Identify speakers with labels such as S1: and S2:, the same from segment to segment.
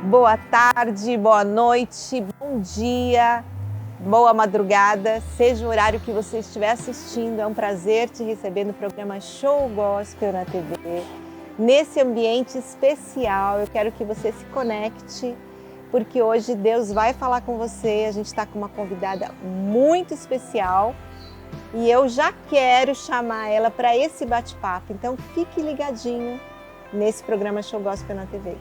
S1: Boa tarde, boa noite, bom dia, boa madrugada, seja o horário que você estiver assistindo, é um prazer te receber no programa Show Gospel na TV. Nesse ambiente especial, eu quero que você se conecte, porque hoje Deus vai falar com você, a gente está com uma convidada muito especial e eu já quero chamar ela para esse bate-papo, então fique ligadinho nesse programa Show Gospel na TV.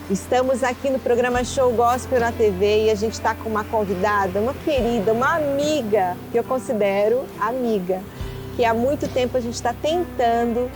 S1: Estamos aqui no programa Show Gospel na TV e a gente está com uma convidada, uma querida, uma amiga, que eu considero amiga, que há muito tempo a gente está tentando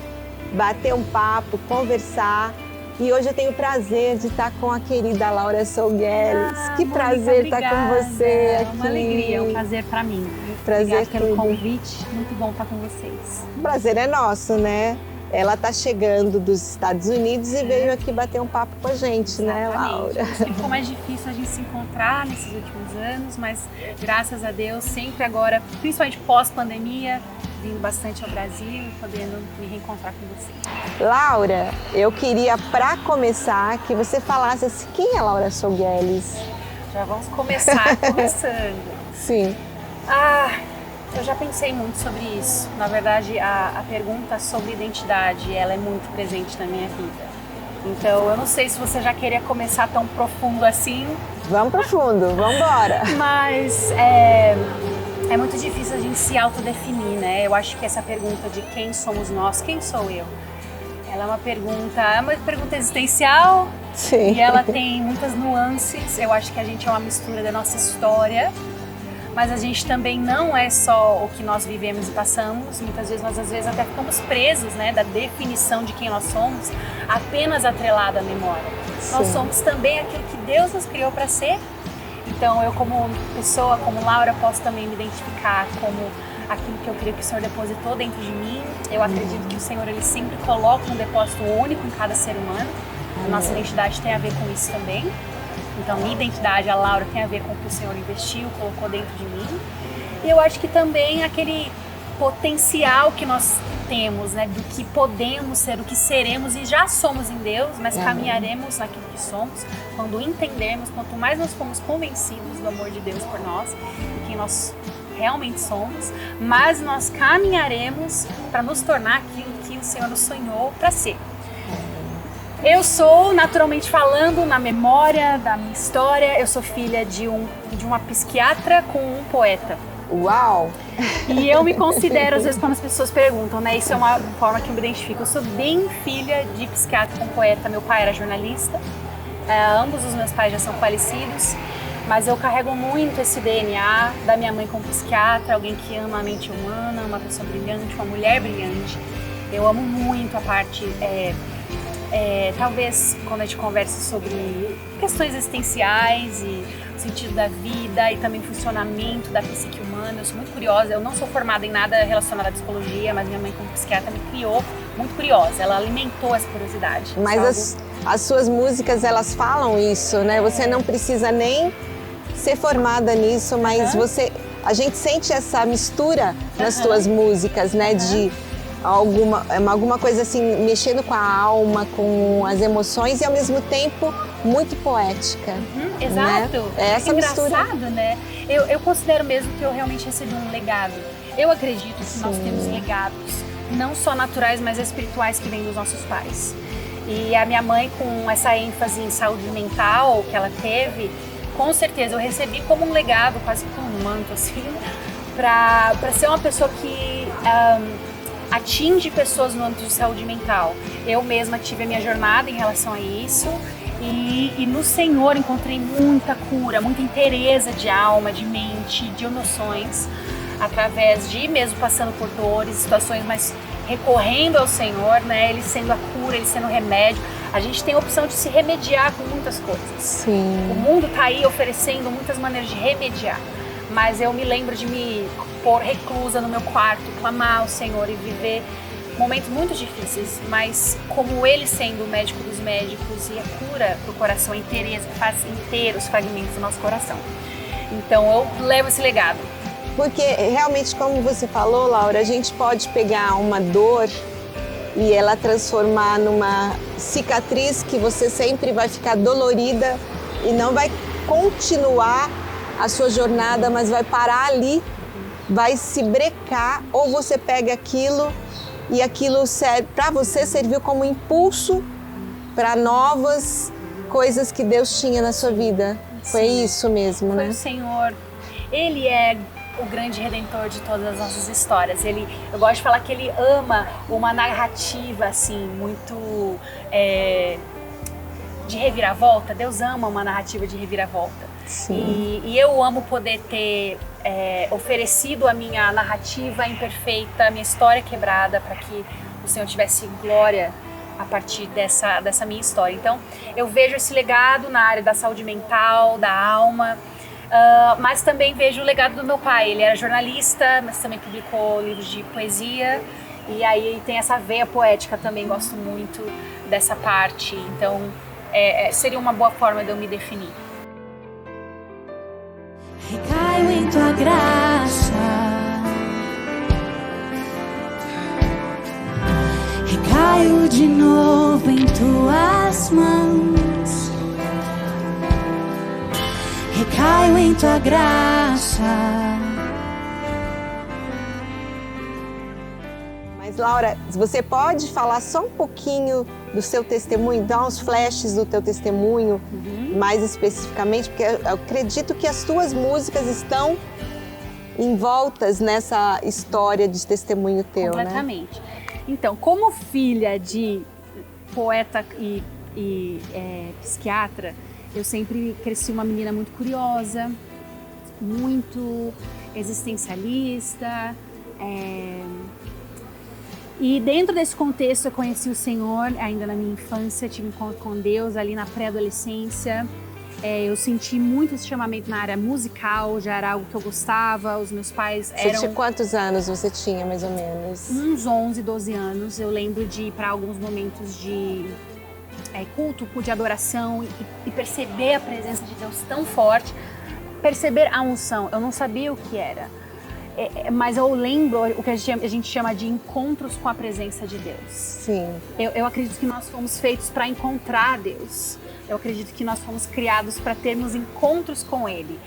S1: bater um papo, conversar. E hoje eu tenho o prazer de estar com a querida Laura Sougueles. Que
S2: Mônica,
S1: prazer estar com você aqui.
S2: Uma alegria, é um prazer para mim.
S1: Prazer
S2: Obrigada pelo convite, muito bom estar com vocês.
S1: O prazer é nosso, né? Ela está chegando dos Estados Unidos e veio aqui bater um papo com a gente, né, Laura?
S2: Ficou mais difícil a gente se encontrar nesses últimos anos, mas graças a Deus, sempre agora, principalmente pós-pandemia, vindo bastante ao Brasil, podendo me reencontrar com você.
S1: Laura, eu queria, para começar, que você falasse assim, quem é Laura Sougueles?
S2: Já vamos começar conversando.
S1: Sim.
S2: Eu já pensei muito sobre isso. Na verdade, a pergunta sobre identidade, ela é muito presente na minha vida. Então, eu não sei se você já queria começar tão profundo assim.
S1: Vamos profundo, vamos embora.
S2: Mas é muito difícil a gente se autodefinir, né? Eu acho que essa pergunta de quem somos nós, quem sou eu? Ela é uma pergunta existencial.
S1: Sim.
S2: E ela tem muitas nuances. Eu acho que a gente é uma mistura da nossa história, mas a gente também não é só o que nós vivemos e passamos. Muitas vezes nós até ficamos presos, né, da definição de quem nós somos, apenas atrelada à memória. Sim. Nós somos também aquilo que Deus nos criou para ser. Então eu, como pessoa, como Laura, posso também me identificar como aquilo que eu creio que o Senhor depositou dentro de mim. Eu acredito que o Senhor, Ele sempre coloca um depósito único em cada ser humano. A nossa identidade tem a ver com isso também. Então, minha identidade, a Laura, tem a ver com o que o Senhor investiu, colocou dentro de mim. E eu acho que também aquele potencial que nós temos, né, do que podemos ser, do que seremos e já somos em Deus, mas caminharemos naquilo que somos quando entendermos, quanto mais nós formos convencidos do amor de Deus por nós e quem nós realmente somos, mas nós caminharemos para nos tornar aquilo que o Senhor nos sonhou para ser. Eu sou, naturalmente falando, na memória da minha história, eu sou filha de uma psiquiatra com um poeta.
S1: Uau!
S2: E eu me considero, às vezes, quando as pessoas perguntam, né? Isso é uma forma que eu me identifico. Eu sou bem filha de psiquiatra com poeta. Meu pai era jornalista, ambos os meus pais já são falecidos, mas eu carrego muito esse DNA da minha mãe como psiquiatra, alguém que ama a mente humana, uma pessoa brilhante, uma mulher brilhante. Eu amo muito a parte... talvez quando a gente conversa sobre questões existenciais e o sentido da vida e também o funcionamento da psique humana, eu sou muito curiosa. Eu não sou formada em nada relacionado à psicologia, mas minha mãe como psiquiatra me criou muito curiosa, ela alimentou essa curiosidade.
S1: Mas as suas músicas, elas falam isso, né? Você não precisa nem ser formada nisso, mas a gente sente essa mistura nas suas músicas, né? De alguma coisa assim, mexendo com a alma, com as emoções e ao mesmo tempo muito poética.
S2: Exato.
S1: Né? É essa mistura.
S2: Engraçado, né? Eu considero mesmo que eu realmente recebi um legado. Eu acredito que nós temos legados, não só naturais, mas espirituais que vêm dos nossos pais. E a minha mãe, com essa ênfase em saúde mental que ela teve, com certeza eu recebi como um legado, quase como um manto, assim, para ser uma pessoa que... atinge pessoas no âmbito de saúde mental. Eu mesma tive a minha jornada em relação a isso e no Senhor encontrei muita cura, muita inteireza de alma, de mente, de emoções, através de, mesmo passando por dores, situações, mas recorrendo ao Senhor, né? Ele sendo a cura, Ele sendo o remédio. A gente tem a opção de se remediar com muitas coisas.
S1: Sim.
S2: O mundo está aí oferecendo muitas maneiras de remediar, mas eu me lembro de me pôr reclusa no meu quarto, clamar ao Senhor e viver momentos muito difíceis, mas como Ele sendo o médico dos médicos e a cura do coração, a inteireza, faz inteiros fragmentos do nosso coração. Então eu levo esse legado.
S1: Porque realmente, como você falou, Laura, a gente pode pegar uma dor e ela transformar numa cicatriz que você sempre vai ficar dolorida e não vai continuar a sua jornada, mas vai parar ali, vai se brecar, ou você pega aquilo e aquilo para você serviu como impulso para novas coisas que Deus tinha na sua vida. Foi isso mesmo, né?
S2: Foi o Senhor. Ele é o grande redentor de todas as nossas histórias. Eu gosto de falar que ele ama uma narrativa assim, muito de reviravolta. Deus ama uma narrativa de reviravolta.
S1: Sim.
S2: E eu amo poder ter oferecido a minha narrativa imperfeita, a minha história quebrada, para que o Senhor tivesse glória a partir dessa minha história. Então, eu vejo esse legado na área da saúde mental, da alma, mas também vejo o legado do meu pai. Ele era jornalista, mas também publicou livros de poesia, e aí tem essa veia poética também, gosto muito dessa parte. Então, seria uma boa forma de eu me definir.
S3: Recaio em tua graça, recaio de novo em tuas mãos, recaio em tua graça.
S1: Mas Laura, você pode falar só um pouquinho do seu testemunho, dar uns flashes do teu testemunho, mais especificamente, porque eu acredito que as tuas músicas estão envoltas nessa história de testemunho teu, né?
S2: Completamente. Então, como filha de poeta e psiquiatra, eu sempre cresci uma menina muito curiosa, muito existencialista, e dentro desse contexto eu conheci o Senhor ainda na minha infância, tive um encontro com Deus ali na pré-adolescência. Eu senti muito esse chamamento na área musical, já era algo que eu gostava, os meus pais eram...
S1: Você tinha quantos anos você tinha, mais ou menos?
S2: Uns 11, 12 anos. Eu lembro de ir para alguns momentos de culto, de adoração e perceber a presença de Deus tão forte, perceber a unção. Eu não sabia o que era. Mas eu lembro o que a gente chama de encontros com a presença de Deus.
S1: Sim.
S2: Eu acredito que nós fomos feitos para encontrar Deus. Eu acredito que nós fomos criados para termos encontros com Ele.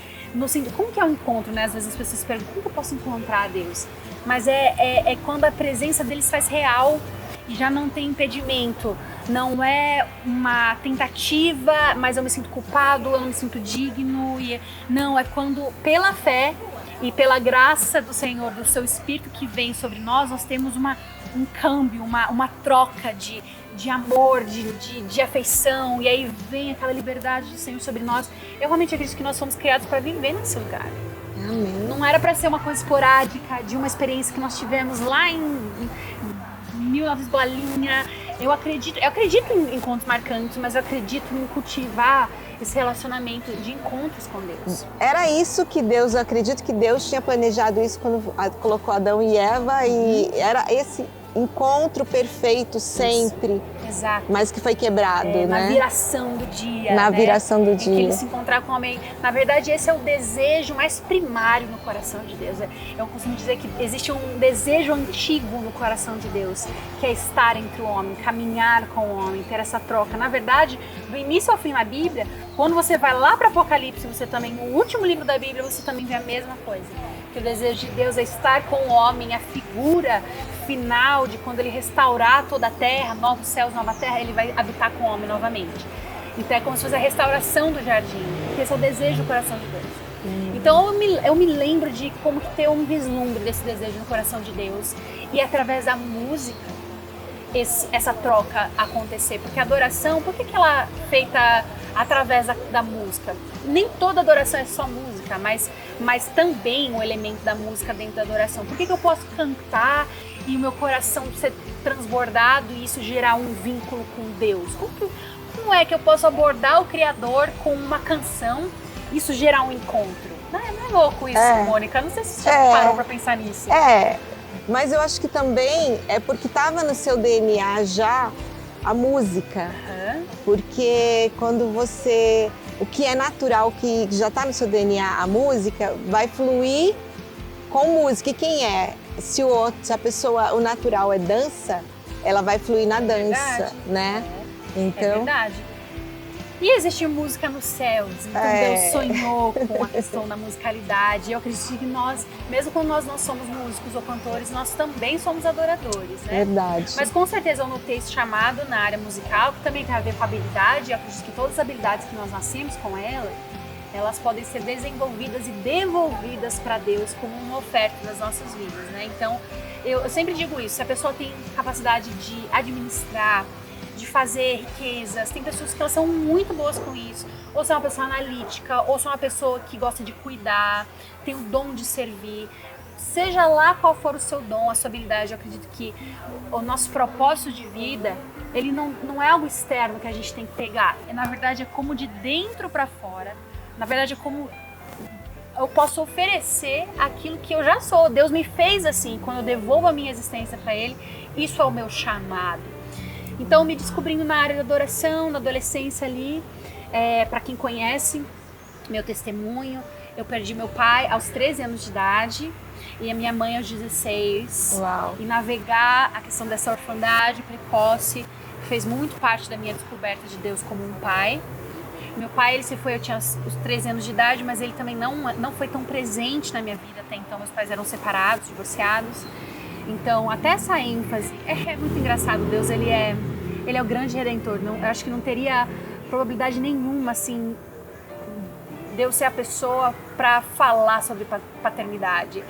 S2: Como que é um encontro, né? Às vezes as pessoas perguntam, como que eu posso encontrar Deus? Mas é quando a presença dele se faz real e já não tem impedimento. Não é uma tentativa, mas eu me sinto culpado, eu não me sinto digno. Não, é quando pela fé e pela graça do Senhor, do seu Espírito que vem sobre nós temos um câmbio, uma troca de amor, de afeição, e aí vem aquela liberdade do Senhor sobre nós. Eu realmente acredito que nós fomos criados para viver nesse lugar.
S1: Amém.
S2: Não era para ser uma coisa esporádica, de uma experiência que nós tivemos lá em 1900 bolinha. Eu acredito em encontros marcantes, mas eu acredito em cultivar esse relacionamento de encontros com Deus.
S1: Era isso que Deus, eu acredito que Deus tinha planejado isso quando colocou Adão e Eva, e era esse encontro perfeito sempre.
S2: Exato.
S1: Mas que foi quebrado, né?
S2: Na viração do dia.
S1: Na viração do dia.
S2: Em que ele se encontrar com o homem. Na verdade, esse é o desejo mais primário no coração de Deus. Eu costumo dizer que existe um desejo antigo no coração de Deus, que é estar entre o homem, caminhar com o homem, ter essa troca. Na verdade, do início ao fim na Bíblia, quando você vai lá para Apocalipse, você também, no último livro da Bíblia, você também vê a mesma coisa. Que o desejo de Deus é estar com o homem, a figura final de quando ele restaurar toda a terra, novos céus, nova terra, ele vai habitar com o homem novamente. Então é como se fosse a restauração do jardim, porque esse é o desejo do coração de Deus. Então eu me lembro de como que ter um vislumbre desse desejo no coração de Deus e através da música essa troca acontecer, porque a adoração, por que ela é feita através da música? Nem toda adoração é só música, mas também o elemento da música dentro da adoração. Por que eu posso cantar e o meu coração ser transbordado e isso gerar um vínculo com Deus? Como é que eu posso abordar o Criador com uma canção e isso gerar um encontro? Não é louco isso, Mônica? Não sei se você já parou para pensar nisso.
S1: Mas eu acho que também é porque estava no seu DNA já a música. Porque quando o que é natural, que já está no seu DNA, a música, vai fluir com música. E quem é? Se a pessoa, o natural é dança, ela vai fluir na dança,
S2: verdade.
S1: né?
S2: É
S1: Então,
S2: verdade. E existe música nos céus, então Deus sonhou com a questão da musicalidade. Eu acredito que nós, mesmo quando nós não somos músicos ou cantores, nós também somos adoradores, né?
S1: verdade.
S2: Mas com certeza eu notei esse chamado na área musical, que também tem a ver com habilidade. Eu acredito que todas as habilidades que nós nascemos com elas podem ser desenvolvidas e devolvidas para Deus como uma oferta das nossas vidas, né? Então, eu sempre digo isso, se a pessoa tem capacidade de administrar, de fazer riquezas, tem pessoas que elas são muito boas com isso, ou se é uma pessoa analítica, ou se é uma pessoa que gosta de cuidar, tem o dom de servir, seja lá qual for o seu dom, a sua habilidade, eu acredito que o nosso propósito de vida, ele não é algo externo que a gente tem que pegar, na verdade é como de dentro para fora, na verdade é como eu posso oferecer aquilo que eu já sou, Deus me fez assim, quando eu devolvo a minha existência para Ele, isso é o meu chamado. Então, me descobrindo na área da adoração, na adolescência ali, para quem conhece meu testemunho, eu perdi meu pai aos 13 anos de idade e a minha mãe aos 16.
S1: Uau.
S2: E navegar a questão dessa orfandade precoce fez muito parte da minha descoberta de Deus como um pai. Meu pai, ele se foi, eu tinha os 13 anos de idade, mas ele também não foi tão presente na minha vida até então. Meus pais eram separados, divorciados. Então, até essa ênfase, é muito engraçado, Deus, ele é o grande redentor, eu acho que não teria probabilidade nenhuma, assim, Deus ser a pessoa para falar sobre paternidade.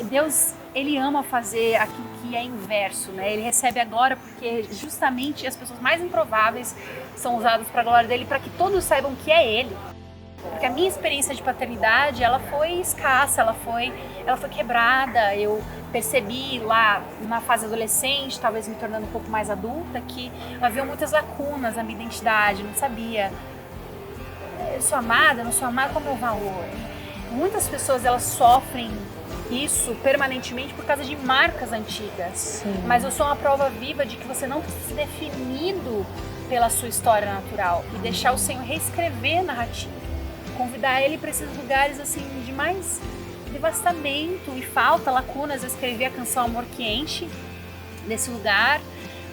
S2: Deus, ele ama fazer aquilo que é inverso, né? Ele recebe a glória porque justamente as pessoas mais improváveis são usadas para a glória dele, para que todos saibam que é ele. Porque a minha experiência de paternidade, ela foi escassa, ela foi quebrada. Eu percebi lá na fase adolescente, talvez me tornando um pouco mais adulta, que havia muitas lacunas na minha identidade, não sabia. Eu sou amada, não sou amada, qual é o meu valor? Muitas pessoas, elas sofrem isso permanentemente por causa de marcas antigas.
S1: Sim.
S2: Mas eu sou uma prova viva de que você não precisa ser definido pela sua história natural e deixar o Senhor reescrever a narrativa. Convidar ele para esses lugares assim de mais devastamento e falta, lacunas. Eu escrevi a canção Amor que Enche desse lugar,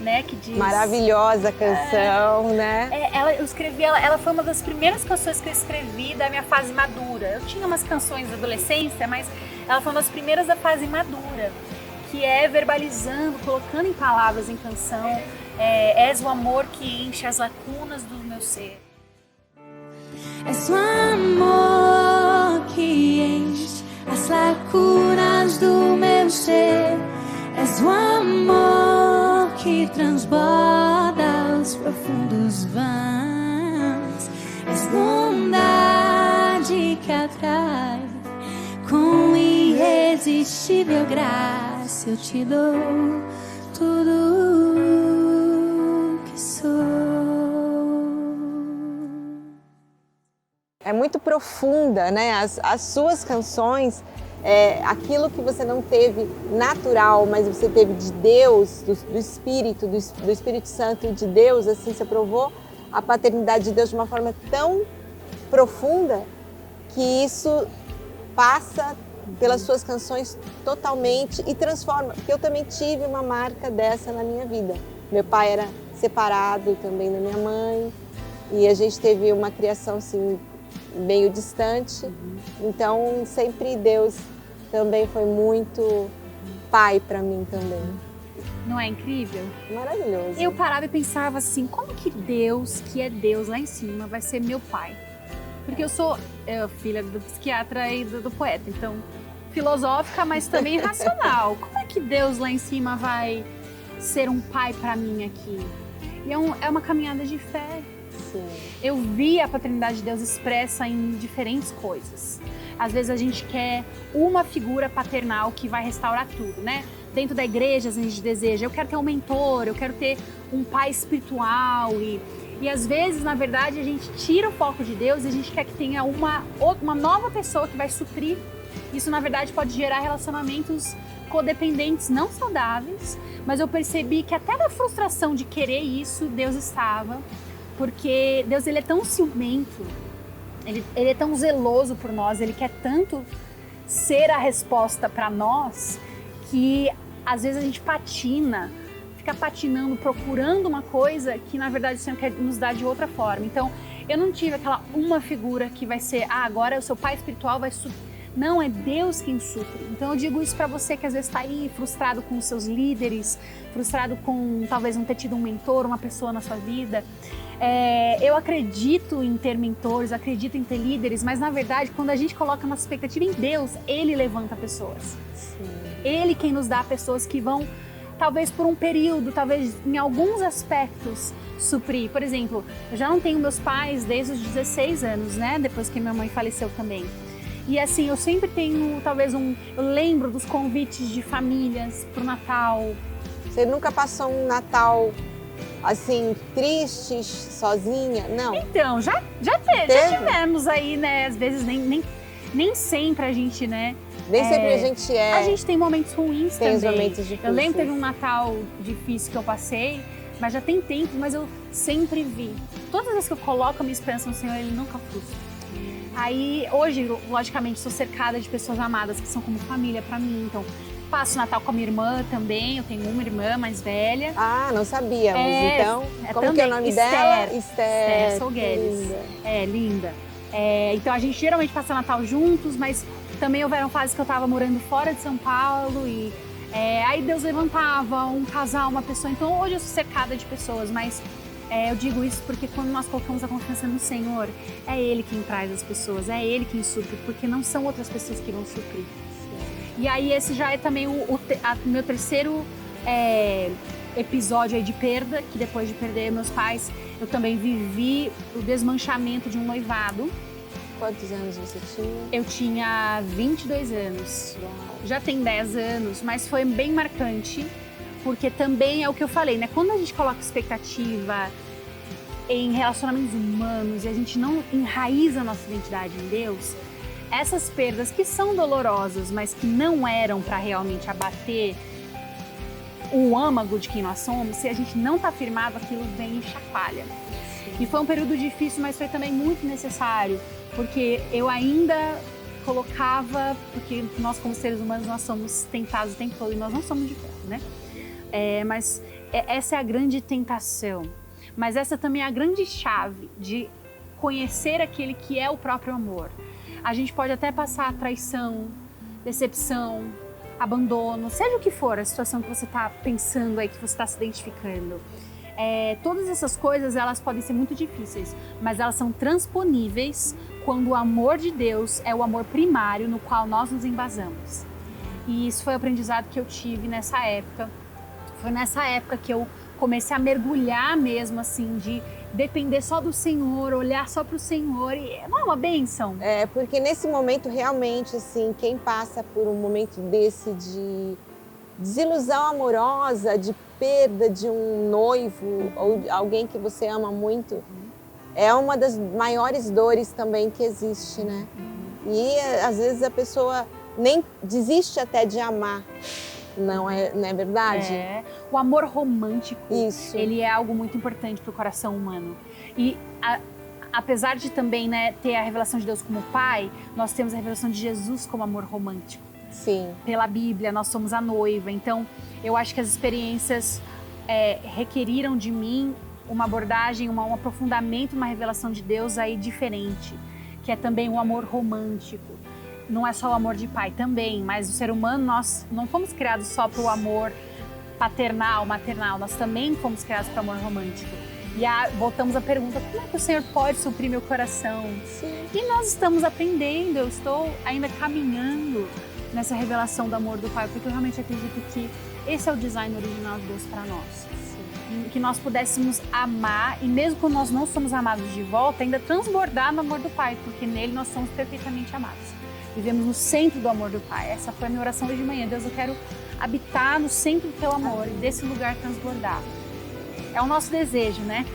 S2: né, que diz...
S1: Maravilhosa canção, né?
S2: Eu escrevi ela foi uma das primeiras canções que eu escrevi da minha fase madura. Eu tinha umas canções da adolescência, mas ela foi uma das primeiras da fase madura, que é verbalizando, colocando em palavras, em canção, és o amor que enche as lacunas do meu ser.
S3: És o amor que enche as lacunas do meu ser. És o amor que transborda os profundos vãos. És bondade que atrai com irresistível graça. Eu te dou tudo que sou.
S1: É muito profunda, né? As suas canções, aquilo que você não teve natural, mas você teve de Deus, do Espírito, do Espírito Santo e de Deus, assim, você provou a paternidade de Deus de uma forma tão profunda que isso passa pelas suas canções totalmente e transforma. Porque eu também tive uma marca dessa na minha vida. Meu pai era separado também da minha mãe e a gente teve uma criação assim meio distante, então sempre Deus também foi muito pai para mim também.
S2: Não é incrível?
S1: Maravilhoso.
S2: Eu parava e pensava assim, como que Deus, que é Deus lá em cima, vai ser meu pai? Porque eu sou filha do psiquiatra e do poeta, então filosófica, mas também racional. Como é que Deus lá em cima vai ser um pai para mim aqui? E é uma caminhada de fé.
S1: Sim.
S2: Eu vi a paternidade de Deus expressa em diferentes coisas. Às vezes a gente quer uma figura paternal que vai restaurar tudo, né? Dentro da igreja a gente deseja, eu quero ter um mentor, eu quero ter um pai espiritual e às vezes, na verdade, a gente tira o foco de Deus e a gente quer que tenha uma nova pessoa que vai suprir. Isso, na verdade, pode gerar relacionamentos codependentes não saudáveis, mas eu percebi que até na frustração de querer isso, Deus estava, porque Deus, ele é tão ciumento, ele é tão zeloso por nós, ele quer tanto ser a resposta para nós, que às vezes a gente patina, fica patinando, procurando uma coisa que na verdade o Senhor quer nos dar de outra forma. Então, eu não tive aquela uma figura que vai ser, agora o seu pai espiritual vai suprir. Não, é Deus quem supre. Então eu digo isso para você que às vezes está aí frustrado com os seus líderes, frustrado com talvez não ter tido um mentor, uma pessoa na sua vida. Eu acredito em ter mentores, acredito em ter líderes, mas na verdade quando a gente coloca nossa expectativa em Deus, Ele levanta pessoas.
S1: Sim.
S2: Ele quem nos dá pessoas que vão, talvez por um período, talvez em alguns aspectos, suprir. Por exemplo, eu já não tenho meus pais desde os 16 anos, né? Depois que minha mãe faleceu também. E assim, eu sempre tenho talvez eu lembro dos convites de famílias pro Natal.
S1: Você nunca passou um Natal assim, triste, sozinha? Não.
S2: Então, já tivemos aí, né? Às vezes nem sempre a gente, né?
S1: Nem sempre a gente
S2: A gente tem momentos ruins
S1: tem
S2: também.
S1: os momentos difíceis.
S2: Eu lembro que teve um Natal difícil que eu passei, mas já tem tempo, mas eu sempre vi. Todas as vezes que eu coloco a minha esperança no Senhor, Ele nunca frustra. Aí, hoje, logicamente, sou cercada de pessoas amadas que são como família pra mim. Então, passo o Natal com a minha irmã também. Eu tenho uma irmã mais velha.
S1: Ah, não sabíamos. Então, como
S2: também.
S1: que é o nome dela?
S2: Esther Solgueres.
S1: Linda.
S2: Linda. Então, a gente geralmente passa o Natal juntos, mas também houveram fases que eu tava morando fora de São Paulo e aí Deus levantava um casal, uma pessoa. Então, hoje eu sou cercada de pessoas, mas eu digo isso porque quando nós colocamos a confiança no Senhor, é Ele quem traz as pessoas, é Ele quem supre, porque não são outras pessoas que vão suprir. E aí esse já é também o meu terceiro episódio aí de perda, que depois de perder meus pais, eu também vivi o desmanchamento de um noivado.
S1: Quantos anos você tinha?
S2: Eu tinha 22 anos.
S1: Uau.
S2: Já tem 10 anos, mas foi bem marcante, porque também é o que eu falei, né? Quando a gente coloca expectativa em relacionamentos humanos e a gente não enraiza a nossa identidade em Deus, essas perdas que são dolorosas, mas que não eram para realmente abater o âmago de quem nós somos, se a gente não está firmado, aquilo vem e chacoalha. Sim. E foi um período difícil, mas foi também muito necessário, porque eu ainda colocava, porque nós como seres humanos, nós somos tentados o tempo todo e nós não somos de ferro, né? Mas essa é a grande tentação, mas essa também é a grande chave de conhecer aquele que é o próprio amor. A gente pode até passar traição, decepção, abandono, seja o que for a situação que você está pensando aí, que você está se identificando. Todas essas coisas, elas podem ser muito difíceis, mas elas são transponíveis quando o amor de Deus é o amor primário no qual nós nos embasamos. E isso foi o aprendizado que eu tive nessa época. Foi nessa época que eu comecei a mergulhar mesmo, assim, de depender só do Senhor, olhar só para o Senhor. E não é uma bênção?
S1: Porque nesse momento, realmente, assim, quem passa por um momento desse de desilusão amorosa, de perda de um noivo ou alguém que você ama muito, é uma das maiores dores também que existe, né? E às vezes a pessoa nem desiste até de amar. Não é verdade?
S2: O amor romântico,
S1: isso,
S2: ele é algo muito importante para o coração humano. E apesar de também, né, ter a revelação de Deus como Pai, nós temos a revelação de Jesus como amor romântico.
S1: Sim.
S2: Pela Bíblia, nós somos a noiva. Então, eu acho que as experiências requeriram de mim uma abordagem, um aprofundamento, uma revelação de Deus aí diferente, que é também o amor romântico. Não é só o amor de pai também, mas o ser humano, nós não fomos criados só para o amor paternal, maternal, nós também fomos criados para o amor romântico. E voltamos à pergunta, como é que o Senhor pode suprir meu coração?
S1: Sim.
S2: E nós estamos aprendendo, eu estou ainda caminhando nessa revelação do amor do Pai, porque eu realmente acredito que esse é o design original de Deus para nós. Sim. Que nós pudéssemos amar, e mesmo quando nós não somos amados de volta, ainda transbordar no amor do Pai, porque nele nós somos perfeitamente amados. Vivemos no centro do amor do Pai. Essa foi a minha oração hoje de manhã. Deus, eu quero habitar no centro do Teu amor e desse lugar transbordar. É o nosso desejo, né?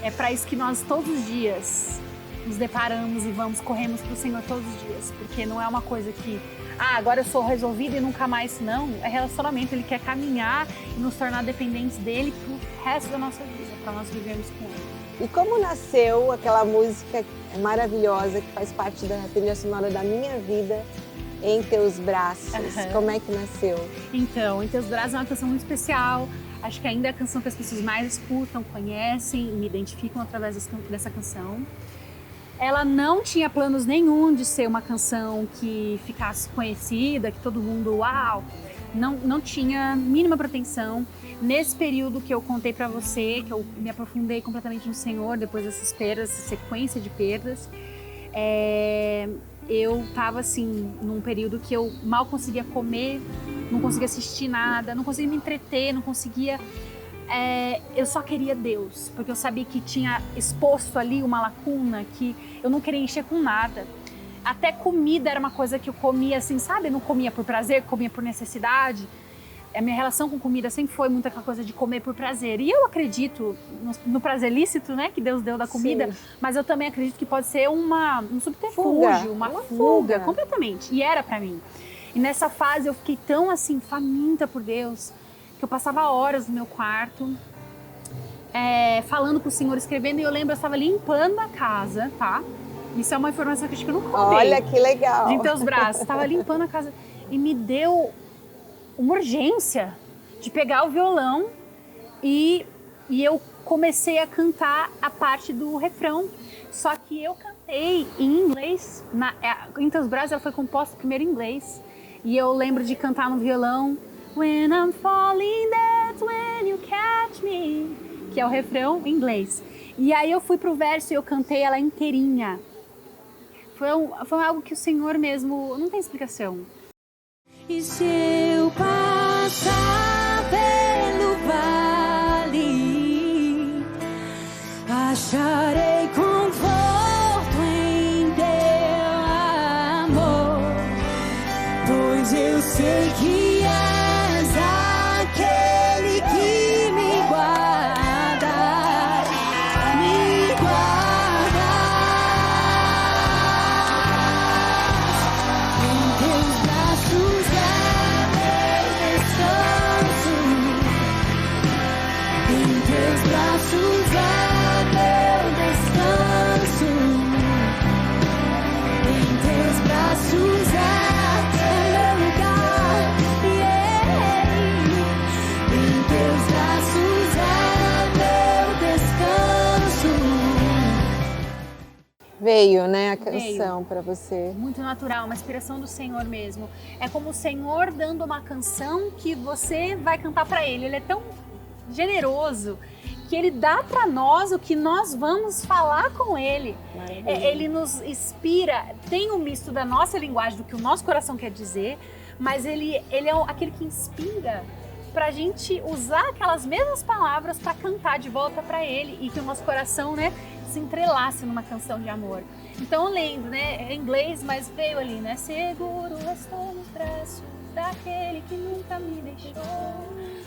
S2: É para isso que nós todos os dias nos deparamos e corremos para o Senhor todos os dias. Porque não é uma coisa que, agora eu sou resolvida e nunca mais. Não, é relacionamento. Ele quer caminhar e nos tornar dependentes dEle pro resto da nossa vida, para nós vivermos com Ele.
S1: E como nasceu aquela música maravilhosa que faz parte da trilha sonora da minha vida, Em Teus Braços.
S2: Aham.
S1: Como é que nasceu?
S2: Então, Em Teus Braços é uma canção muito especial. Acho que ainda é a canção que as pessoas mais escutam, conhecem e me identificam através dessa canção. Ela não tinha planos nenhum de ser uma canção que ficasse conhecida, que todo mundo, uau! Não tinha mínima pretensão. Nesse período que eu contei pra você, que eu me aprofundei completamente no Senhor, depois dessas perdas, essa sequência de perdas, eu tava assim, num período que eu mal conseguia comer, não conseguia assistir nada, não conseguia me entreter, não conseguia... eu só queria Deus, porque eu sabia que tinha exposto ali uma lacuna que eu não queria encher com nada. Até comida era uma coisa que eu comia assim, sabe? Não comia por prazer, comia por necessidade. A minha relação com comida sempre foi muito aquela coisa de comer por prazer. E eu acredito no prazer lícito, né, que Deus deu da comida, sim, mas eu também acredito que pode ser um subterfúgio, uma fuga, completamente. E era pra mim. E nessa fase eu fiquei tão assim, faminta por Deus, que eu passava horas no meu quarto, falando com o Senhor, escrevendo, e eu lembro, eu estava limpando a casa, tá? Isso é uma informação que acho que eu não contei.
S1: Olha que legal!
S2: De Teus Braços. Estava limpando a casa e me deu uma urgência de pegar o violão e eu comecei a cantar a parte do refrão. Só que eu cantei em inglês. Em Teus Braços ela foi composta primeiro em inglês. E eu lembro de cantar no violão When I'm falling, that's when you catch me, que é o refrão em inglês. E aí eu fui pro verso e eu cantei ela inteirinha. Foi algo que o Senhor mesmo, não tem explicação.
S3: E se eu passar pelo vale, acharei conforto em teu amor, pois eu sei que és aquele que me guarda, me guarda. Em teus braços é meu descanso, em teus braços é meu descanso, em teus braços é meu lugar, em teus braços é meu descanso.
S1: Veio, né, a canção para você.
S2: Muito natural, uma inspiração do Senhor mesmo. É como o Senhor dando uma canção que você vai cantar para Ele. Ele é tão generoso que Ele dá para nós o que nós vamos falar com Ele. Ele nos inspira, tem um misto da nossa linguagem, do que o nosso coração quer dizer, mas Ele é aquele que inspira para a gente usar aquelas mesmas palavras para cantar de volta para Ele e que o nosso coração, né, se entrelace numa canção de amor. Então eu lembro, né, em inglês, mas veio ali, né, seguro estou nos braços daquele que nunca me deixou.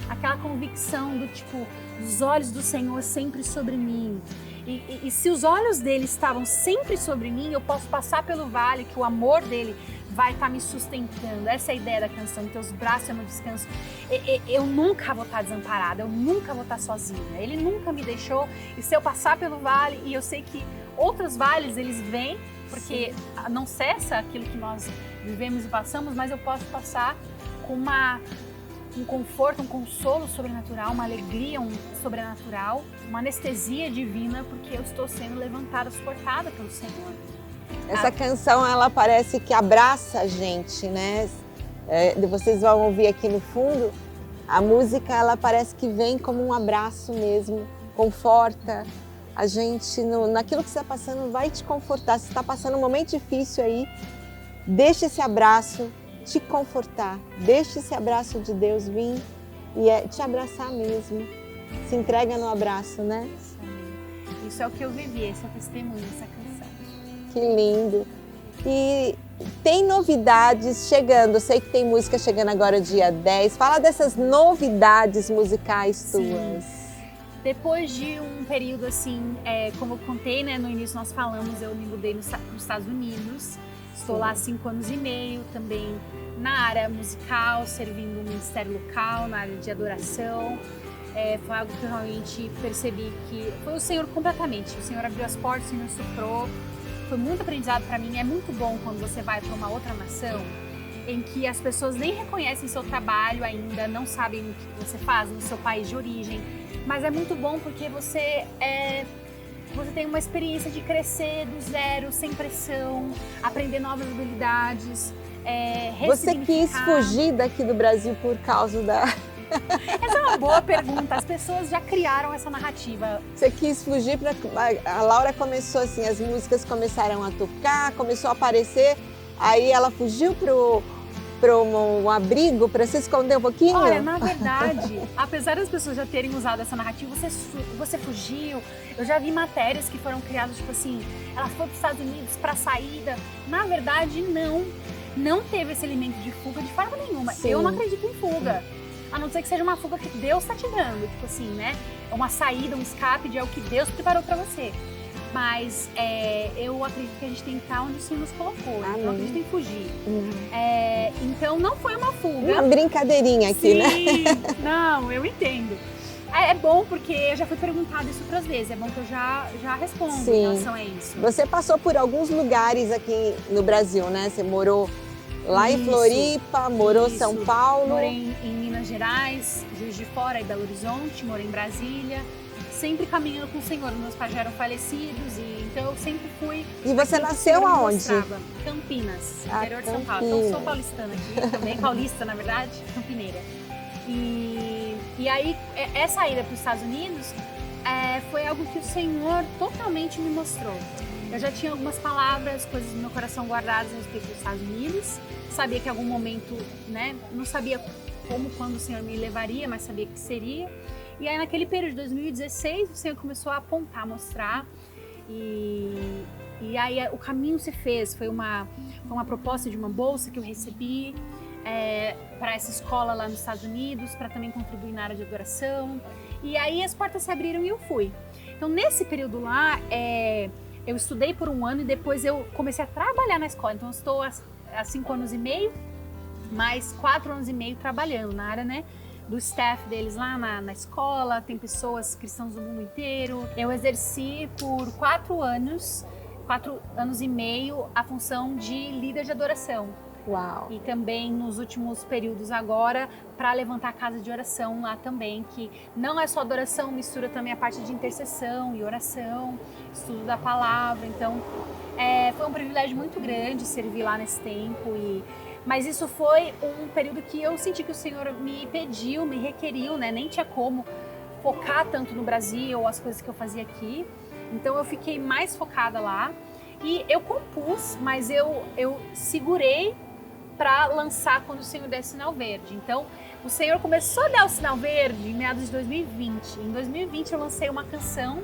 S2: Aquela convicção do tipo, os olhos do Senhor sempre sobre mim. E se os olhos dele estavam sempre sobre mim, eu posso passar pelo vale, que o amor dele vai estar me sustentando. Essa é a ideia da canção, em teus braços é meu descanso. Eu nunca vou estar desamparada, eu nunca vou estar sozinha. Ele nunca me deixou. E se eu passar pelo vale, e eu sei que outros vales eles vêm, porque não cessa aquilo que nós vivemos e passamos, mas eu posso passar com um conforto, um consolo sobrenatural, uma alegria sobrenatural, uma anestesia divina, porque eu estou sendo levantada, suportada pelo Senhor.
S1: Essa canção, ela parece que abraça a gente, né? Vocês vão ouvir aqui no fundo, a música, ela parece que vem como um abraço mesmo, conforta a gente naquilo que você está passando, vai te confortar. Se está passando um momento difícil aí, deixa esse abraço te confortar, deixa esse abraço de Deus vir e te abraçar mesmo. Se entrega no abraço, né?
S2: Isso é o que eu vivi, esse é o testemunho, essa canção.
S1: Que lindo! E tem novidades chegando, eu sei que tem música chegando agora dia 10. Fala dessas novidades musicais tuas.
S2: Depois de um período assim, como eu contei, né, no início nós falamos, eu me mudei nos Estados Unidos. Estou lá há 5 anos e meio, também na área musical, servindo no ministério local, na área de adoração. Foi algo que eu realmente percebi que foi o Senhor completamente. O Senhor abriu as portas, o Senhor soprou. Foi muito aprendizado para mim. É muito bom quando você vai para uma outra nação em que as pessoas nem reconhecem seu trabalho ainda, não sabem o que você faz no seu país de origem. Mas é muito bom porque você tem uma experiência de crescer do zero, sem pressão, aprender novas habilidades,
S1: Você quis fugir daqui do Brasil por causa da...
S2: Essa é uma boa pergunta. As pessoas já criaram essa narrativa.
S1: Você quis fugir para... A Laura começou assim, as músicas começaram a tocar, começou a aparecer, aí ela fugiu para um abrigo para se esconder um pouquinho?
S2: Olha, na verdade, apesar das pessoas já terem usado essa narrativa, você fugiu. Eu já vi matérias que foram criadas, tipo assim, ela foi para os Estados Unidos para saída. Na verdade, não teve esse elemento de fuga de forma nenhuma.
S1: Sim.
S2: Eu não acredito em fuga. A não ser que seja uma fuga que Deus está te dando, tipo assim, né? Uma saída, um escape de algo que Deus preparou para você. Mas eu acredito que a gente tem que estar onde o Senhor nos colocou. Eu não acredito em fugir. Então não foi uma fuga.
S1: Uma brincadeirinha aqui, né?
S2: Sim, não, eu entendo. É bom porque eu já fui perguntado isso outras vezes. É bom que eu já respondo em relação a isso.
S1: Você passou por alguns lugares aqui no Brasil, né? Você morou lá em Floripa, morou em São Paulo.
S2: Morei em Minas Gerais, Juiz de Fora e Belo Horizonte, morei em Brasília. Sempre caminhando com o Senhor. Meus pais já eram falecidos, então eu sempre fui...
S1: E você nasceu aonde?
S2: Campinas, interior de São Paulo. Então eu sou paulistana aqui também, paulista na verdade, campineira. E aí, essa ida para os Estados Unidos foi algo que o Senhor totalmente me mostrou. Eu já tinha algumas palavras, coisas no meu coração guardadas a respeito dos Estados Unidos. Sabia que em algum momento, né, não sabia como, quando o Senhor me levaria, mas sabia que seria. E aí naquele período de 2016, o Senhor começou a apontar, mostrar. E aí o caminho se fez. Foi uma proposta de uma bolsa que eu recebi para essa escola lá nos Estados Unidos, para também contribuir na área de adoração. E aí as portas se abriram e eu fui. Então nesse período lá, eu estudei por 1 ano e depois eu comecei a trabalhar na escola. Então eu estou há 5 anos e meio, mais 4 anos e meio trabalhando na área, né, do staff deles lá na escola. Tem pessoas cristãs do mundo inteiro. Eu exerci por 4 anos e meio, a função de líder de adoração.
S1: Uau!
S2: E também nos últimos períodos agora, para levantar a casa de oração lá também, que não é só adoração, mistura também a parte de intercessão e oração, estudo da palavra. Então, foi um privilégio muito grande servir lá nesse tempo. Mas isso foi um período que eu senti que o Senhor me pediu, me requeriu, né? Nem tinha como focar tanto no Brasil ou as coisas que eu fazia aqui. Então eu fiquei mais focada lá e eu compus, mas eu segurei para lançar quando o Senhor der sinal verde. Então o Senhor começou a dar o sinal verde em meados de 2020. Em 2020 eu lancei uma canção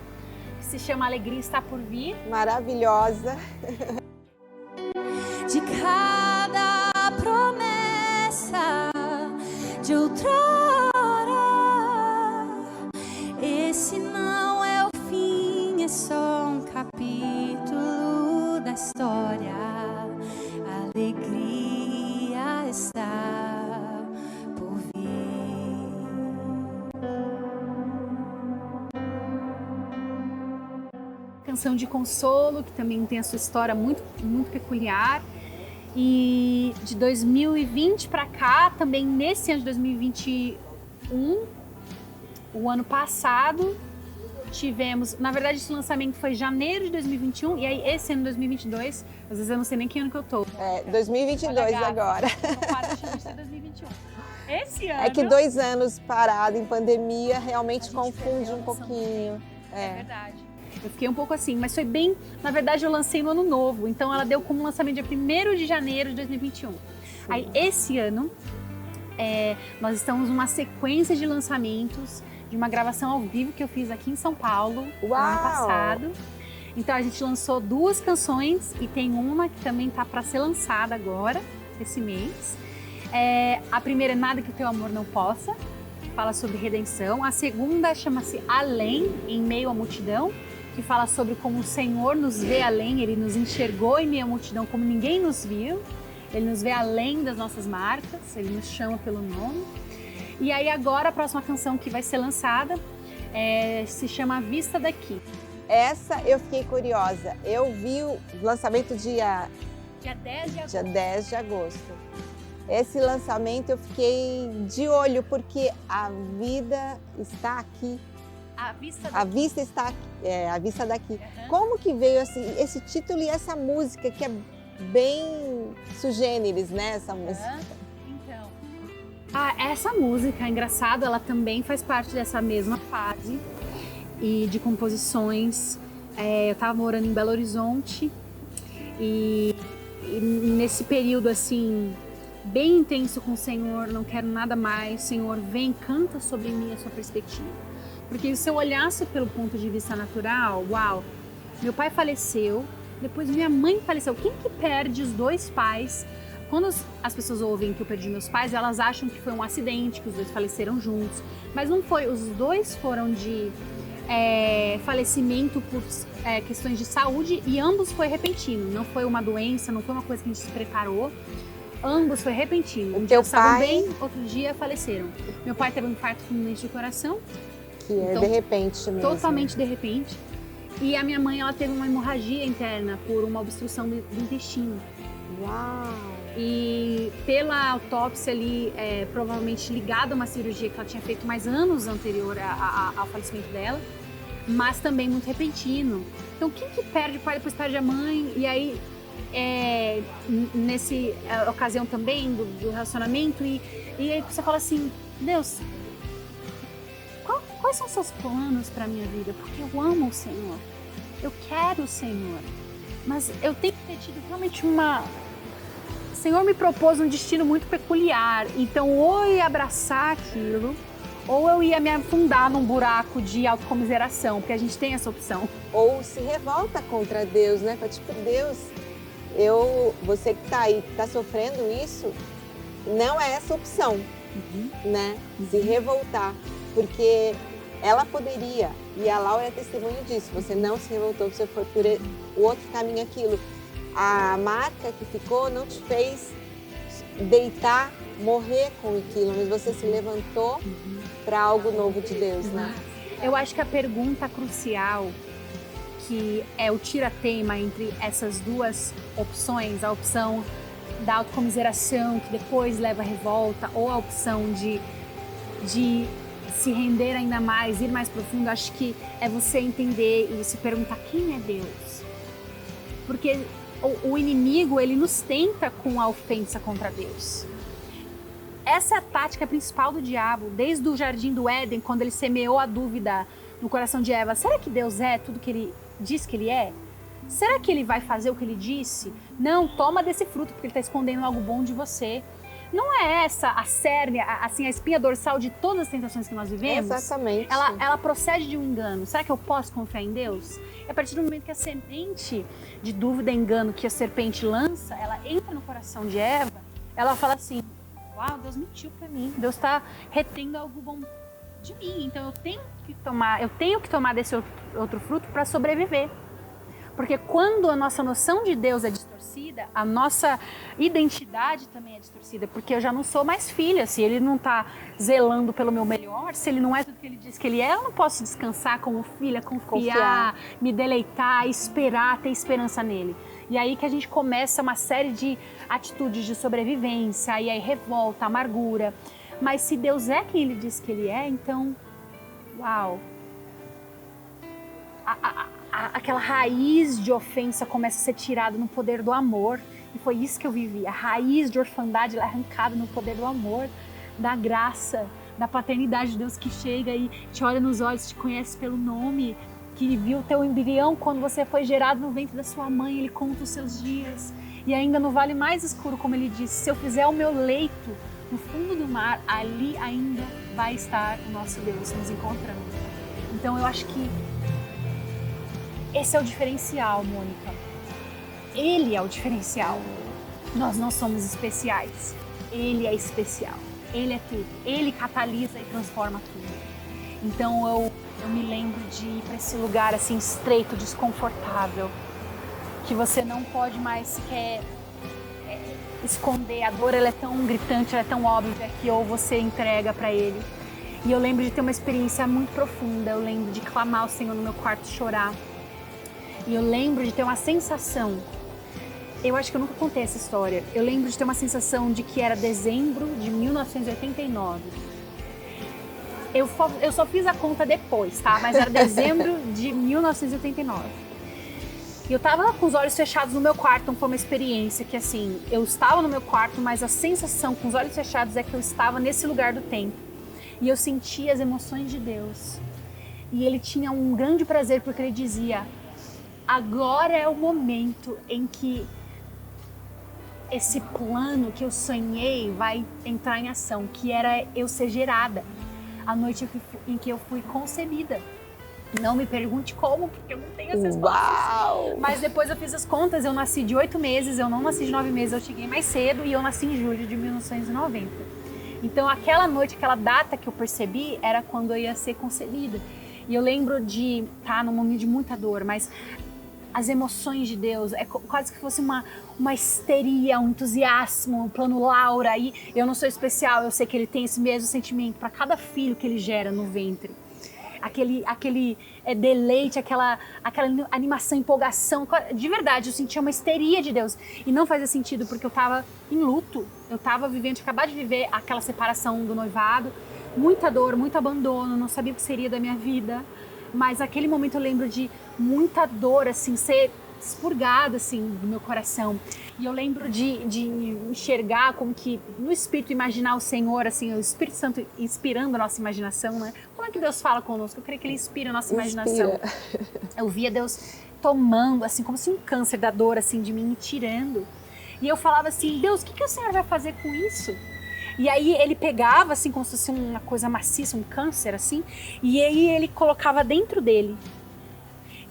S2: que se chama Alegria Está Por Vir.
S1: Maravilhosa!
S3: De cada promessa de outrora, esse não é o fim, é só um capítulo da história. A alegria está por vir.
S2: Canção de consolo, que também tem a sua história muito, muito peculiar. E de 2020 para cá, também nesse ano de 2021, o ano passado, tivemos... Na verdade, esse lançamento foi janeiro de 2021, e aí esse ano de 2022, às vezes eu não sei nem que ano que eu tô.
S1: 2022 agora.
S2: Quase achando que é 2021. Esse ano...
S1: É que 2 anos parado em pandemia realmente confunde
S2: perdeu
S1: um
S2: a noção.
S1: pouquinho.
S2: É verdade. Eu fiquei um pouco assim, mas foi bem... Na verdade, eu lancei no ano novo, então ela deu como lançamento dia 1º de janeiro de 2021. Aí, esse ano, nós estamos numa sequência de lançamentos, de uma gravação ao vivo que eu fiz aqui em São Paulo, no ano passado. Então, a gente lançou 2 canções e tem uma que também tá para ser lançada agora, esse mês. A primeira é Nada Que o Teu Amor Não Possa, que fala sobre redenção. A segunda chama-se Além, Em Meio à Multidão, que fala sobre como o Senhor nos vê além, Ele nos enxergou em meio à multidão como ninguém nos viu, Ele nos vê além das nossas marcas, Ele nos chama pelo nome. E aí agora a próxima canção que vai ser lançada se chama Vista Daqui.
S1: Essa eu fiquei curiosa, eu vi o lançamento dia
S2: 10 de agosto.
S1: Dia 10 de agosto. esse lançamento eu fiquei de olho, porque a vida está aqui.
S2: A vista
S1: A vista está aqui, a vista daqui. Como que veio esse título e essa música que é bem sugêneres, né? Essa música.
S2: Então, essa música, engraçado, ela também faz parte dessa mesma fase e de composições. Eu estava morando em Belo Horizonte e nesse período assim bem intenso com o Senhor, não quero nada mais, Senhor, vem, canta sobre mim a sua perspectiva. Porque se eu olhasse pelo ponto de vista natural, uau, meu pai faleceu, depois minha mãe faleceu. Quem que perde os dois pais? Quando as pessoas ouvem que eu perdi meus pais, elas acham que foi um acidente, que os dois faleceram juntos. Mas não foi, os dois foram de falecimento por questões de saúde e ambos foi repentino. Não foi uma doença, não foi uma coisa que a gente se preparou. Ambos foi repentino. Um dia estavam bem, outro dia faleceram. Meu pai teve um infarto fulminante do coração.
S1: Que é de repente mesmo.
S2: Totalmente de repente. E a minha mãe, ela teve uma hemorragia interna por uma obstrução do intestino.
S1: Uau!
S2: E pela autópsia ali, provavelmente ligada a uma cirurgia que ela tinha feito mais anos anterior ao falecimento dela, mas também muito repentino. Então, quem que perde o pai, depois perde a mãe? E aí, nessa ocasião também do relacionamento, e aí você fala assim, Deus, quais são os seus planos para a minha vida? Porque eu amo o Senhor, eu quero o Senhor, mas eu tenho que ter tido realmente O Senhor me propôs um destino muito peculiar, então ou eu ia abraçar aquilo, ou eu ia me afundar num buraco de autocomiseração, porque a gente tem essa opção.
S1: Ou se revolta contra Deus, né? Tipo, Deus, você que tá aí, que tá sofrendo isso, não é essa opção, né? Se revoltar, porque ela poderia, e a Laura é testemunho disso, você não se revoltou, você foi por o outro caminho, aquilo. A marca que ficou não te fez deitar, morrer com aquilo, mas você se levantou para algo novo de Deus, né?
S2: Eu acho que a pergunta crucial, que é o tira-teima entre essas duas opções, a opção da autocomiseração, que depois leva à revolta, ou a opção de se render ainda mais, ir mais profundo, acho que é você entender e se perguntar quem é Deus. Porque o inimigo, ele nos tenta com a ofensa contra Deus. Essa é a tática principal do diabo, desde o jardim do Éden, quando ele semeou a dúvida no coração de Eva. Será que Deus é tudo que ele diz que ele é? Será que ele vai fazer o que ele disse? Não, toma desse fruto, porque ele está escondendo algo bom de você. Não é essa a cerne, assim, a espinha dorsal de todas as tentações que nós vivemos?
S1: Exatamente.
S2: Ela procede de um engano. Será que eu posso confiar em Deus? E a partir do momento que a semente de dúvida e engano que a serpente lança, ela entra no coração de Eva, ela fala assim, uau, Deus mentiu pra mim, Deus está retendo algo bom de mim, então eu tenho que tomar desse outro fruto para sobreviver. Porque quando a nossa noção de Deus é distorcida, a nossa identidade também é distorcida, porque eu já não sou mais filha. Se ele não está zelando pelo meu melhor, se ele não é tudo que ele diz que ele é, eu não posso descansar como filha, confiar, me deleitar, esperar, ter esperança nele. E aí que a gente começa uma série de atitudes de sobrevivência, e aí revolta, amargura. Mas se Deus é quem ele diz que ele é, então, uau! Aquela raiz de ofensa começa a ser tirada no poder do amor. E foi isso que eu vivi. A raiz de orfandade é arrancada no poder do amor, da graça, da paternidade de Deus que chega e te olha nos olhos, te conhece pelo nome, que viu o teu embrião quando você foi gerado no ventre da sua mãe, ele conta os seus dias. E ainda no vale mais escuro, como ele disse, se eu fizer o meu leito no fundo do mar, ali ainda vai estar o nosso Deus nos encontrando. Então eu acho que esse é o diferencial, Mônica. Ele é o diferencial. Nós não somos especiais. Ele é especial. Ele é tudo. Ele catalisa e transforma tudo. Então eu me lembro de ir para esse lugar assim estreito, desconfortável, que você não pode mais sequer esconder. A dor, ela é tão gritante, ela é tão óbvia que ou você entrega para ele. E eu lembro de ter uma experiência muito profunda. Eu lembro de clamar ao Senhor no meu quarto, chorar. E eu lembro de ter uma sensação. Eu acho que eu nunca contei essa história. Eu lembro de ter uma sensação de que era dezembro de 1989. Eu só fiz a conta depois, tá? Mas era dezembro de 1989. E eu tava com os olhos fechados no meu quarto, então foi uma experiência que, assim, eu estava no meu quarto, mas a sensação com os olhos fechados é que eu estava nesse lugar do tempo. E eu sentia as emoções de Deus. E ele tinha um grande prazer porque ele dizia: agora é o momento em que esse plano que eu sonhei vai entrar em ação, que era eu ser gerada a noite em que eu fui concebida. Não me pergunte como, porque eu não tenho as respostas.
S1: Uau!
S2: Mas depois eu fiz as contas, eu nasci de 8 meses, eu não nasci de 9 meses, eu cheguei mais cedo e eu nasci em julho de 1990. Então aquela noite, aquela data que eu percebi era quando eu ia ser concebida. E eu lembro de estar num momento de muita dor, mas as emoções de Deus, é quase que fosse uma histeria, um entusiasmo, um plano Laura. E eu não sou especial, eu sei que ele tem esse mesmo sentimento para cada filho que ele gera no ventre. Aquele deleite, aquela animação, empolgação. De verdade, eu sentia uma histeria de Deus. E não fazia sentido porque eu estava em luto. Eu estava vivendo, tinha acabado de viver aquela separação do noivado. Muita dor, muito abandono, não sabia o que seria da minha vida. Mas naquele momento eu lembro de muita dor, assim, ser expurgada, assim, do meu coração. E eu lembro de enxergar como que no Espírito imaginar o Senhor, assim, o Espírito Santo inspirando a nossa imaginação, né? Como é que Deus fala conosco? Eu creio que Ele inspira a nossa imaginação. Eu via Deus tomando, assim, como se um câncer da dor, assim, de mim, me tirando. E eu falava assim: Deus, o que o Senhor vai fazer com isso? E aí ele pegava, assim, como se fosse uma coisa maciça, um câncer, assim, e aí ele colocava dentro dele.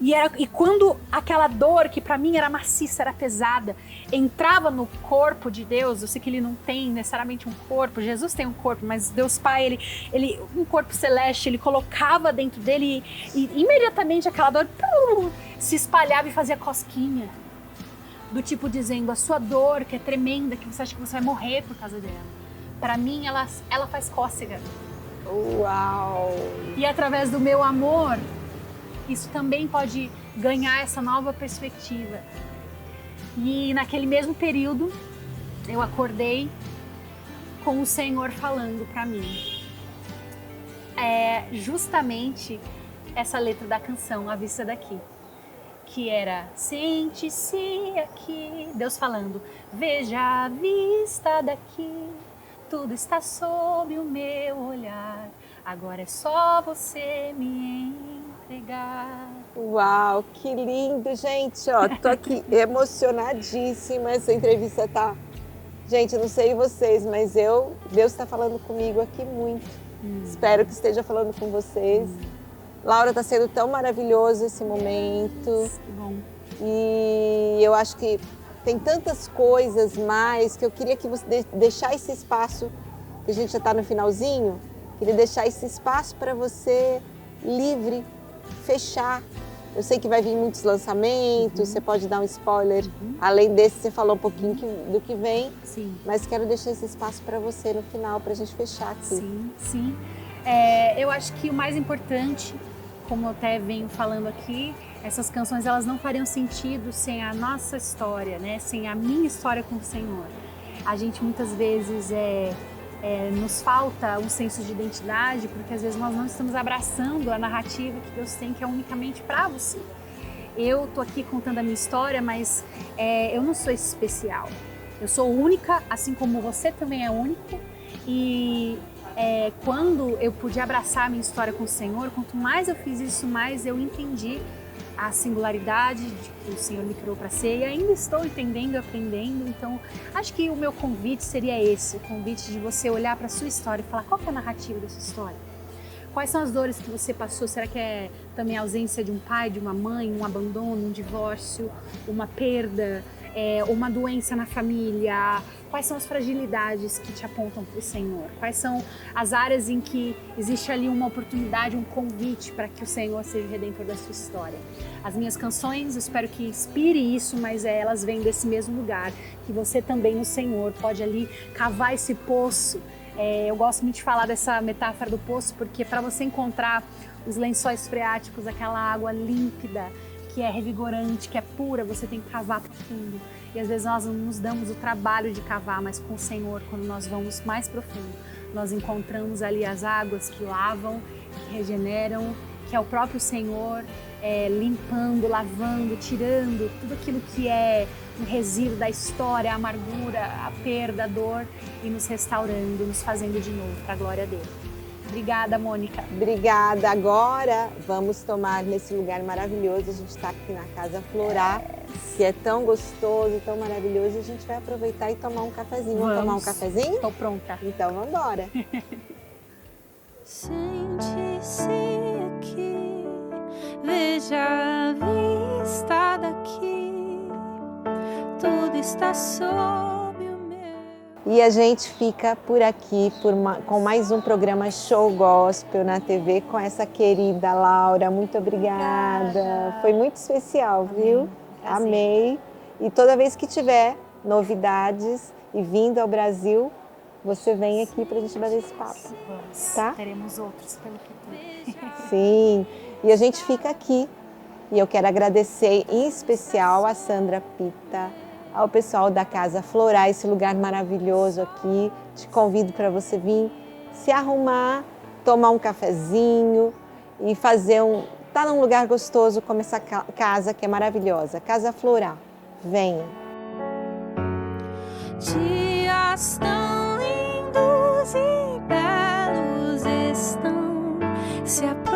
S2: E quando aquela dor, que pra mim era maciça, era pesada, entrava no corpo de Deus, eu sei que ele não tem necessariamente um corpo, Jesus tem um corpo, mas Deus Pai, ele um corpo celeste, ele colocava dentro dele e imediatamente aquela dor se espalhava e fazia cosquinha. Do tipo dizendo: a sua dor, que é tremenda, que você acha que você vai morrer por causa dela. Para mim, ela faz cócega.
S1: Uau!
S2: E através do meu amor, isso também pode ganhar essa nova perspectiva. E naquele mesmo período, eu acordei com o Senhor falando para mim. É justamente essa letra da canção, A Vista Daqui. Que era: sente-se aqui. Deus falando: veja a vista daqui. Tudo está sob o meu olhar. Agora é só você me entregar.
S1: Uau, que lindo, gente. Ó, tô aqui emocionadíssima. Essa entrevista tá... Gente, eu não sei vocês, mas Deus está falando comigo aqui muito. Espero que esteja falando com vocês. Laura, tá sendo tão maravilhoso esse momento.
S2: Que bom.
S1: E eu acho que tem tantas coisas mais que eu queria que você deixar esse espaço, que a gente já está no finalzinho, queria deixar esse espaço para você livre, fechar. Eu sei que vai vir muitos lançamentos, você pode dar um spoiler. Além desse, você falou um pouquinho do que vem.
S2: Sim.
S1: Mas quero deixar esse espaço para você no final, para a gente fechar aqui.
S2: Sim, sim. Eu acho que o mais importante, como eu até venho falando aqui, essas canções elas não fariam sentido sem a nossa história, né? Sem a minha história com o Senhor. A gente muitas vezes nos falta um senso de identidade, porque às vezes nós não estamos abraçando a narrativa que Deus tem, que é unicamente para você. Eu tô aqui contando a minha história, mas eu não sou especial. Eu sou única, assim como você também é único. E quando eu pude abraçar a minha história com o Senhor, quanto mais eu fiz isso, mais eu entendi a singularidade de que o Senhor me criou para ser, e ainda estou entendendo e aprendendo. Então, acho que o meu convite seria esse, o convite de você olhar para a sua história e falar: qual que é a narrativa dessa história? Quais são as dores que você passou? Será que é também a ausência de um pai, de uma mãe, um abandono, um divórcio, uma perda, uma doença na família? Quais são as fragilidades que te apontam para o Senhor? Quais são as áreas em que existe ali uma oportunidade, um convite para que o Senhor seja o redentor da sua história? As minhas canções, eu espero que inspire isso, mas elas vêm desse mesmo lugar, que você também no Senhor pode ali cavar esse poço. Eu gosto muito de falar dessa metáfora do poço, porque para você encontrar os lençóis freáticos, aquela água límpida, que é revigorante, que é pura, você tem que cavar profundo. E às vezes nós não nos damos o trabalho de cavar, mas com o Senhor, quando nós vamos mais profundo, nós encontramos ali as águas que lavam, que regeneram, que é o próprio Senhor limpando, lavando, tirando tudo aquilo que é um resíduo da história, a amargura, a perda, a dor e nos restaurando, nos fazendo de novo para a glória dele. Obrigada, Mônica.
S1: Obrigada. Agora vamos tomar nesse lugar maravilhoso. A gente está aqui na Casa Florá, que é tão gostoso, tão maravilhoso. A gente vai aproveitar e tomar um cafezinho. Vamos tomar um cafezinho?
S2: Estou pronta.
S1: Então vamos embora.
S3: Sente-se aqui, veja a vista daqui, tudo está sob o meu.
S1: E a gente fica por aqui com mais um programa Show Gospel na TV com essa querida Laura. Muito obrigada. Foi muito especial, viu?
S2: Prazer.
S1: Amei. E toda vez que tiver novidades e vindo ao Brasil, você vem aqui pra gente bater esse papo.
S2: Vamos.
S1: Tá?
S2: Teremos outros pelo futuro.
S1: Sim. E a gente fica aqui. E eu quero agradecer em especial a Sandra Pita, ao pessoal da Casa Florá, esse lugar maravilhoso aqui. Te convido para você vir se arrumar, tomar um cafezinho e tá num lugar gostoso como essa casa que é maravilhosa. Casa Florá. Venha.
S3: Dias tão lindos e belos estão se aproximando.